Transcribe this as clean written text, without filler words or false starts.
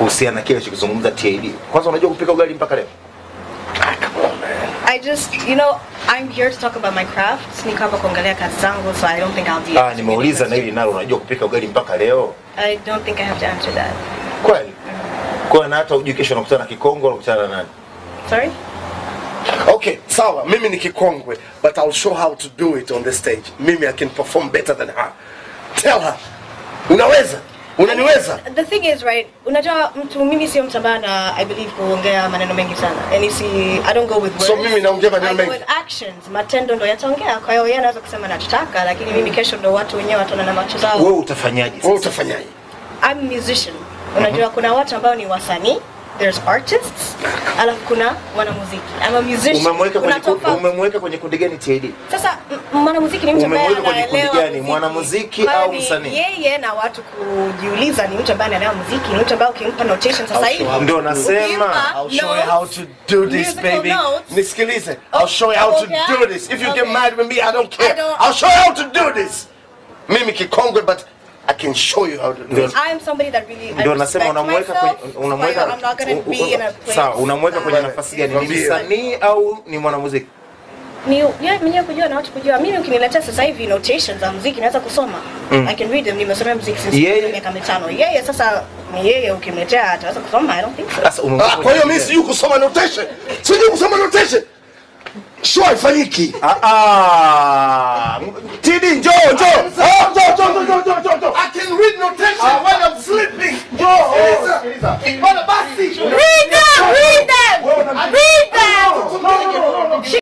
kuhusiana kile chokizungumza TID. Kwanza unajua kupika ugali mpaka leo? I just, you know, I'm here to talk about my craft. Niko hapa kuangalia kazi zangu, so I don't think I'll do. Nimeuliza na hili nalo unajua kupika ugali mpaka leo? I don't think I have to answer that. Kweli? Kwa na hata ujue kesho unakutana na Kikongo unakutana na nani? Sorry? Okay, sawa, mimi ni Kikongwe, but I'll show how to do it on the stage. Mimi I can perform better than her. Tell her. Unaweza? Unaniweza? The thing is, right, unajua mtu mimi sio mtu ambaye I believe kuongea maneno mengi sana. And you see, I don't go with words. So mimi naongea maneno mengi. I go with actions. Matendo ndo yataongea. Kwa hiyo yeye anaweza kusema nachotaka, lakini mimi kesho ndo watu wenyewe wataona na macho zao. Wewe utafanyaje sasa? Wewe utafanyaje? I'm a musician. Unajua kuna watu ambao ni wasanii. There's artists, alafu kuna wanamuziki. I'm a musician. Umemweka kwenye kundi gani TID? Sasa mwanamuziki ni mtu ambaye anaelewa mwanamuziki au msanii? Yeye na watu kujiuliza ni mtu ambaye anaelewa muziki, ni mtu ambaye ukimpa notation sasa hivi. Ndio nasema I'll show you how to do this, baby. Nisikilize. I'll show you how to do this. If you get mad with me, I don't care. I'll show you how to do this. Mimi Kikongwe, but I can show you how to do it. I am somebody that really ndio nasema unamweka I'm not going to be in a place. Sawa, unamweka kwenye nafasi gani? Ni msanii au ni mwanamuziki? Ni mwenyewe kujua na watu kujua. Mimi ukiniletea sasa hivi notations za muziki naweza kusoma. I can read them. Nimesomea muziki since miaka 5. Yeye sasa ni yeye ukimletea ataweza kusoma. I don't think so. Kwa hiyo mimi sijui kusoma notation. Sijui kusoma notation. Show ifanyiki. TID njoo. I can read notation when I'm sleeping. Sikiliza. Bana basi. Read